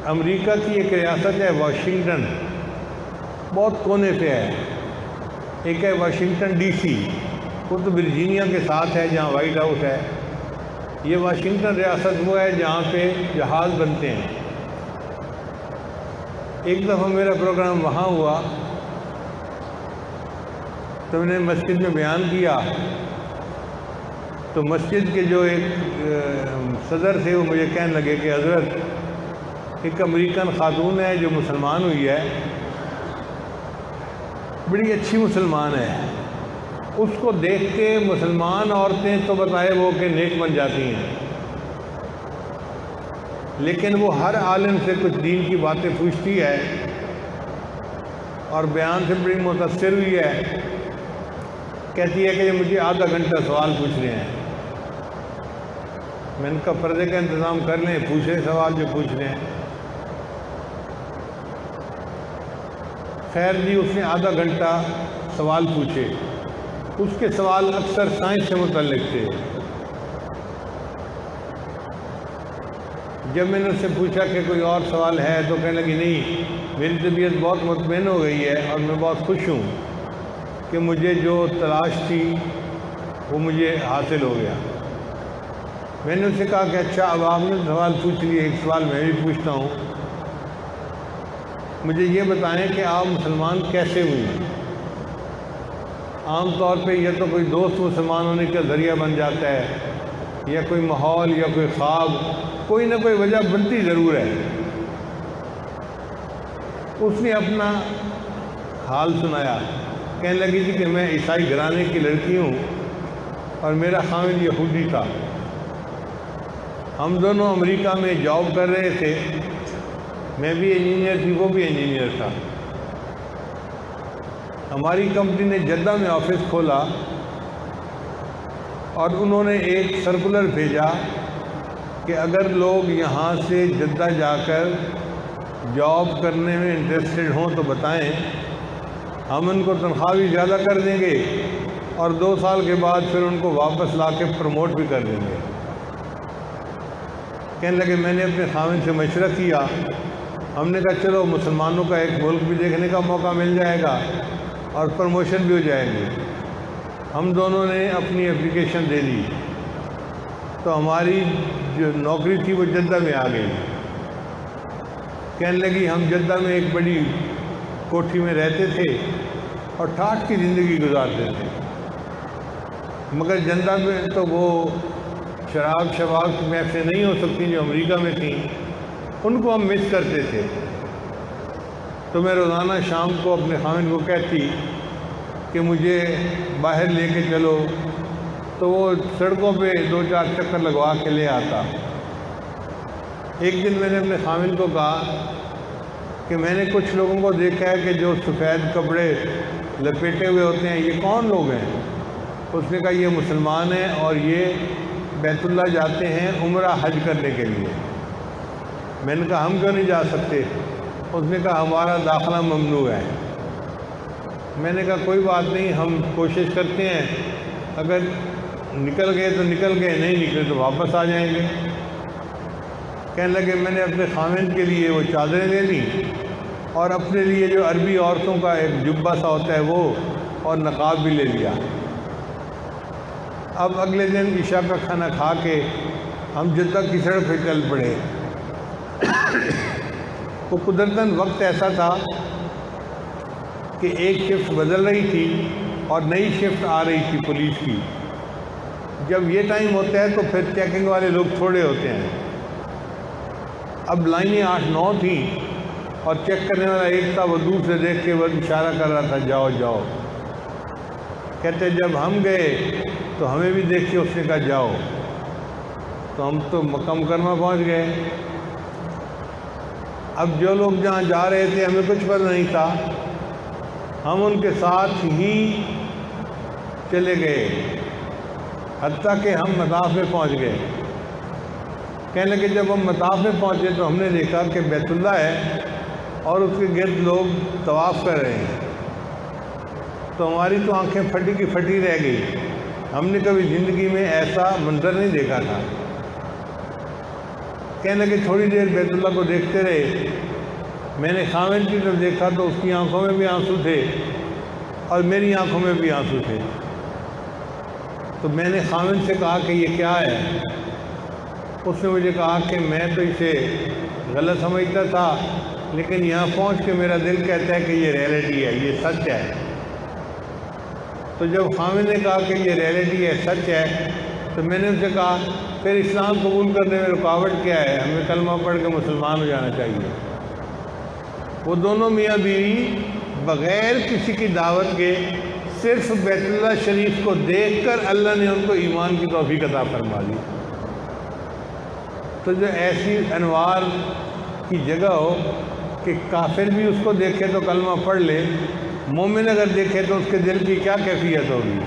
امریکہ کی ایک ریاست ہے واشنگٹن، بہت کونے پہ ہے. ایک ہے واشنگٹن ڈی سی، وہ تو ورجینیا کے ساتھ ہے جہاں وائٹ ہاؤس ہے. یہ واشنگٹن ریاست وہ ہے جہاں پہ جہاز بنتے ہیں. ایک دفعہ میرا پروگرام وہاں ہوا تو میں نے مسجد میں بیان کیا، تو مسجد کے جو ایک صدر تھے وہ مجھے کہنے لگے کہ حضرت ایک امریکن خاتون ہے جو مسلمان ہوئی ہے، بڑی اچھی مسلمان ہے، اس کو دیکھ کے مسلمان عورتیں تو بتائے وہ کہ نیک بن جاتی ہیں، لیکن وہ ہر عالم سے کچھ دین کی باتیں پوچھتی ہے اور بیان سے بڑی متاثر ہوئی ہے. کہتی ہے کہ یہ مجھے آدھا گھنٹہ سوال پوچھ رہے ہیں. میں نے کہا پردے کا انتظام کر لیں، پوچھیں سوال جو پوچھ رہے ہیں. خیر جی، اس نے آدھا گھنٹہ سوال پوچھے. اس کے سوال اکثر سائنس سے متعلق تھے. جب میں نے اس سے پوچھا کہ کوئی اور سوال ہے تو کہنے لگی نہیں، میری طبیعت بہت مطمئن ہو گئی ہے اور میں بہت خوش ہوں کہ مجھے جو تلاش تھی وہ مجھے حاصل ہو گیا. میں نے اس سے کہا کہ اچھا اب آپ نے سوال پوچھ لیے، ایک سوال میں بھی پوچھتا ہوں، مجھے یہ بتائیں کہ آپ مسلمان کیسے ہوئی؟ عام طور پہ یہ تو کوئی دوست مسلمان ہونے کا ذریعہ بن جاتا ہے، یا کوئی ماحول یا کوئی خواب، کوئی نہ کوئی وجہ بنتی ضرور ہے. اس نے اپنا حال سنایا. کہنے لگی تھی کہ میں عیسائی گھرانے کی لڑکی ہوں اور میرا خاوند یہودی تھا. ہم دونوں امریکہ میں جاب کر رہے تھے، میں بھی انجینئر تھی، وہ بھی انجینئر تھا. ہماری کمپنی نے جدہ میں آفس کھولا اور انہوں نے ایک سرکولر بھیجا کہ اگر لوگ یہاں سے جدہ جا کر جاب کرنے میں انٹرسٹڈ ہوں تو بتائیں، ہم ان کو تنخواہ بھی زیادہ کر دیں گے اور 2 سال کے بعد پھر ان کو واپس لا کے پروموٹ بھی کر دیں گے. کہنے لگے میں نے اپنے خاوند سے مشورہ کیا، ہم نے کہا چلو مسلمانوں کا ایک ملک بھی دیکھنے کا موقع مل جائے گا اور پروموشن بھی ہو جائے گی. ہم دونوں نے اپنی اپلیکیشن دے دی تو ہماری جو نوکری تھی وہ جدہ میں آ گئی. کہنے لگی ہم جدہ میں ایک بڑی کوٹھی میں رہتے تھے اور ٹھاٹھ کی زندگی گزارتے تھے، مگر جدہ میں تو وہ شراب کی محفلیں نہیں ہو سکتی جو امریکہ میں تھیں، ان کو ہم مس کرتے تھے. تو میں روزانہ شام کو اپنے خاوند کو کہتی کہ مجھے باہر لے کے چلو، تو وہ سڑکوں پہ 2-4 چکر لگوا کے لے آتا. ایک دن میں نے اپنے خاوند کو کہا کہ میں نے کچھ لوگوں کو دیکھا ہے کہ جو سفید کپڑے لپیٹے ہوئے ہوتے ہیں، یہ کون لوگ ہیں؟ اس نے کہا یہ مسلمان ہیں اور یہ بیت اللہ جاتے ہیں عمرہ حج کرنے کے لیے. میں نے کہا ہم کیوں نہیں جا سکتے؟ اس نے کہا ہمارا داخلہ ممنوع ہے. میں نے کہا کوئی بات نہیں، ہم کوشش کرتے ہیں، اگر نکل گئے تو نکل گئے، نہیں نکلے تو واپس آ جائیں گے. کہنے لگے میں نے اپنے خاوند کے لیے وہ چادریں لے لیں اور اپنے لیے جو عربی عورتوں کا ایک جبہ سا ہوتا ہے وہ اور نقاب بھی لے لیا. اب اگلے دن عشاء کا کھانا کھا کے ہم جدہ کی سڑک پہ چل پڑے. وہ قدرتاً وقت ایسا تھا کہ ایک شفٹ بدل رہی تھی اور نئی شفٹ آ رہی تھی پولیس کی. جب یہ ٹائم ہوتا ہے تو پھر چیکنگ والے لوگ تھوڑے ہوتے ہیں. اب لائنیں 8-9 تھیں اور چیک کرنے والا ایک تھا، وہ دور سے دیکھ کے وہ اشارہ کر رہا تھا جاؤ جاؤ. کہتے جب ہم گئے تو ہمیں بھی دیکھ کے اس نے کہا جاؤ، تو ہم تو مکہ مکرمہ پہنچ گئے. اب جو لوگ جہاں جا رہے تھے ہمیں کچھ پتہ نہیں تھا، ہم ان کے ساتھ ہی چلے گئے حتیٰ کہ ہم مطاف میں پہنچ گئے. کہنے لگے جب ہم مطاف میں پہنچے تو ہم نے دیکھا کہ بیت اللہ ہے اور اس کے گرد لوگ طواف کر رہے ہیں. تو ہماری تو آنکھیں پھٹی کی پھٹی رہ گئی. ہم نے کبھی زندگی میں ایسا منظر نہیں دیکھا تھا. کہنے لگے تھوڑی دیر بیت اللہ کو دیکھتے رہے، میں نے خاوند کی طرف دیکھا تو اس کی آنکھوں میں بھی آنسو تھے اور میری آنکھوں میں بھی آنسو تھے۔ تو میں نے خاوند سے کہا کہ یہ کیا ہے؟ اس نے مجھے کہا کہ میں تو اسے غلط سمجھتا تھا، لیکن یہاں پہنچ کے میرا دل کہتا ہے کہ یہ ریئلٹی ہے، یہ سچ ہے۔ تو جب خاوند نے کہا کہ یہ ریئلٹی ہے، سچ ہے، تو میں نے ان سے کہا پھر اسلام قبول کرنے میں رکاوٹ کیا ہے؟ ہمیں کلمہ پڑھ کے مسلمان ہو جانا چاہیے۔ وہ دونوں میاں بیوی بغیر کسی کی دعوت کے صرف بیت اللہ شریف کو دیکھ کر اللہ نے ان کو ایمان کی توفیق عطا فرما دی۔ تو جو ایسی انوار کی جگہ ہو کہ کافر بھی اس کو دیکھے تو کلمہ پڑھ لے، مومن اگر دیکھے تو اس کے دل کی کیا کیفیت ہوگی؟